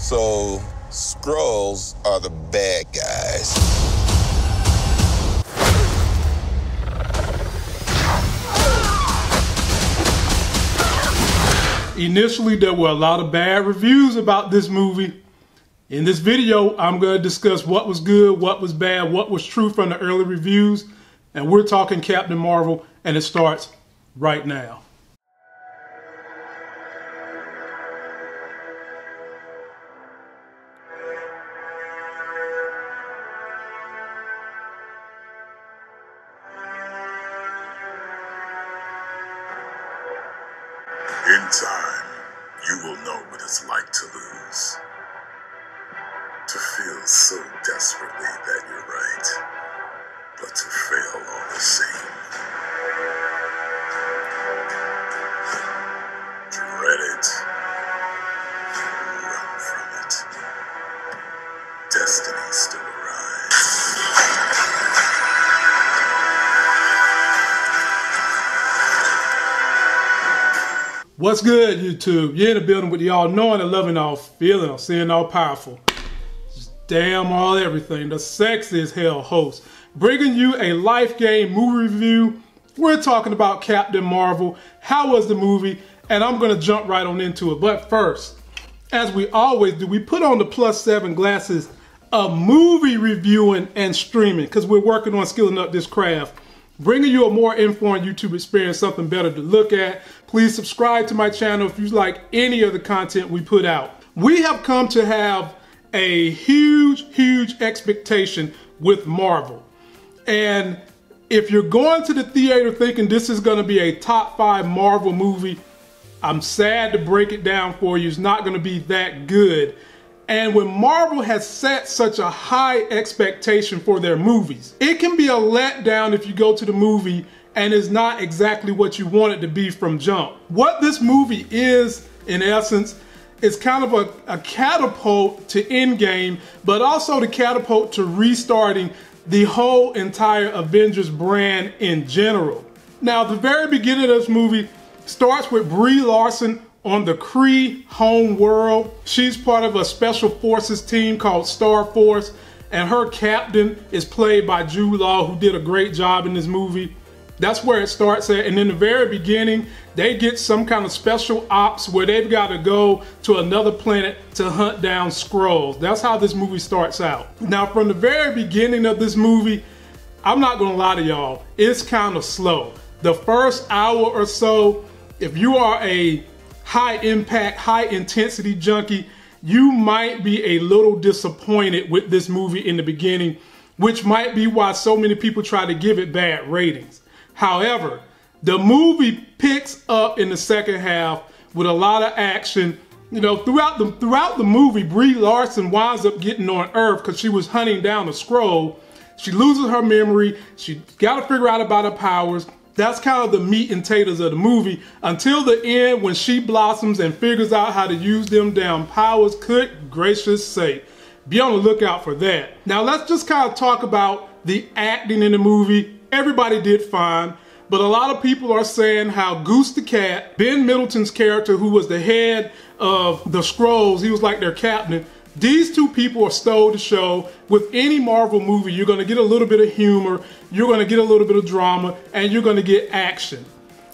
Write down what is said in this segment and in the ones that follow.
So, Skrulls are the bad guys. Initially, there were a lot of bad reviews about this movie. In this video, I'm going to discuss what was good, what was bad, what was true from the early reviews, and we're talking Captain Marvel, and it starts right now. In time, you will know what it's like to lose. To feel so desperately that you're right, but to fail all the same. Dread it. Run from it. Destiny still arrives. What's good, YouTube? You're in the building with the all-knowing, and loving, all feeling, all seeing, all powerful. Just damn all everything. The sexy as hell host. Bringing you a life game movie review. We're talking about Captain Marvel. How was the movie? And I'm going to jump right on into it. But first, as we always do, we put on the +7 glasses of movie reviewing and streaming because we're working on skilling up this craft. Bringing you a more informed YouTube experience, something better to look at. Please subscribe to my channel if you like any of the content we put out. We have come to have a huge expectation with Marvel. And if you're going to the theater thinking this is going to be a top 5 Marvel movie, I'm sad to break it down for you. It's not going to be that good. And when Marvel has set such a high expectation for their movies, it can be a letdown if you go to the movie and it's not exactly what you want it to be from jump. What this movie is, in essence, is kind of a catapult to EndGame, but also the catapult to restarting the whole entire Avengers brand in general. Now, the very beginning of this movie starts with Brie Larson on the Kree home world. She's part of a special forces team called Star Force, and her captain is played by Jude Law, who did a great job in this movie. That's where it starts at. And in the very beginning, they get some kind of special ops where they've got to go to another planet to hunt down Skrulls. That's how this movie starts out. Now, from the very beginning of this movie, I'm not gonna lie to y'all, it's kind of slow. The first hour or so, if you are a high impact, high intensity junkie, you might be a little disappointed with this movie in the beginning, which might be why so many people try to give it bad ratings. However, the movie picks up in the second half with a lot of action. You know, throughout the movie, Brie Larson winds up getting on Earth because she was hunting down a Skrull. She loses her memory. She got to figure out about her powers. That's kind of the meat and taters of the movie until the end when she blossoms and figures out how to use them damn powers. Good gracious sake. Be on the lookout for that. Now let's just kind of talk about the acting in the movie. Everybody did fine, but a lot of people are saying how Goose the Cat, Ben Middleton's character, who was the head of the Skrulls, he was like their captain. These two people are stole the show. With any Marvel movie, you're going to get a little bit of humor, you're going to get a little bit of drama, and you're going to get action.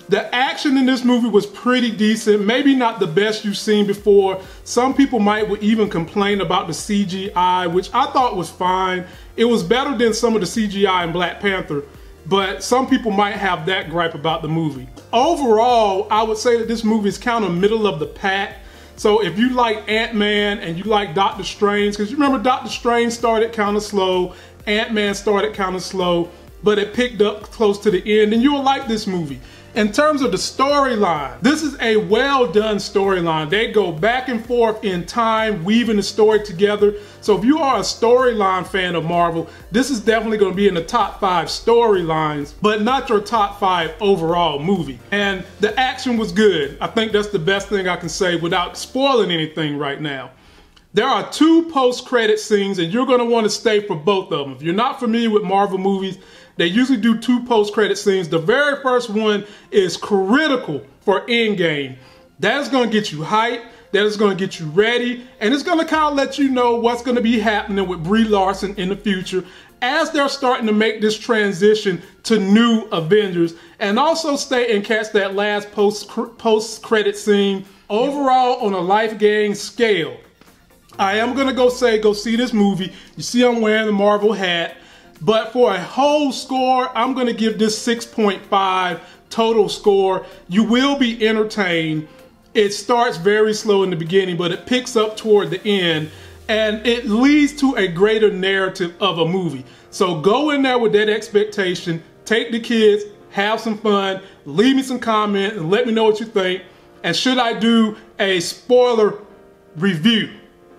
The action in this movie was pretty decent, maybe not the best you've seen before. Some people might even complain about the CGI, which I thought was fine. It was better than some of the CGI in Black Panther, but some people might have that gripe about the movie. Overall, I would say that this movie is kind of middle of the pack. So if you like Ant-Man and you like Doctor Strange, because you remember Doctor Strange started kind of slow, Ant-Man started kind of slow, but it picked up close to the end, and you'll like this movie. In terms of the storyline, this is a well done storyline. They go back and forth in time, weaving the story together. So if you are a storyline fan of Marvel, this is definitely going to be in the top 5 storylines, but not your top 5 overall movie. And the action was good. I think that's the best thing I can say without spoiling anything right now. There are 2 post-credit scenes, and you're going to want to stay for both of them. If you're not familiar with Marvel movies, they usually do 2 post-credit scenes. The very first one is critical for EndGame. That is going to get you hyped. that is going to get you ready, and it's going to kind of let you know what's going to be happening with Brie Larson in the future as they're starting to make this transition to new Avengers, and also stay and catch that last post-credit scene. Overall, on a life gain scale, I am going to go see this movie. You see I'm wearing the Marvel hat, but for a whole score, I'm going to give this 6.5 total score. You will be entertained. It starts very slow in the beginning, but it picks up toward the end, and it leads to a greater narrative of a movie. So go in there with that expectation, take the kids, have some fun, leave me some comments, and let me know what you think. And should I do a spoiler review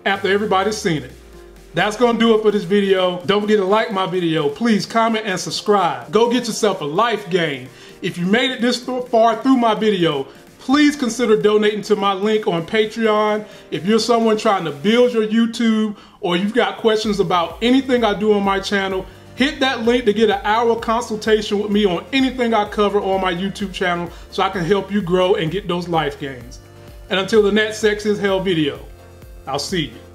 after everybody's seen it? That's gonna do it for this video. Don't forget to like my video. Please comment and subscribe. Go get yourself a life gain. If you made it this far through my video, please consider donating to my link on Patreon. If you're someone trying to build your YouTube, or you've got questions about anything I do on my channel, hit that link to get an hour consultation with me on anything I cover on my YouTube channel so I can help you grow and get those life gains. And until the next Sex is Hell video, I'll see you.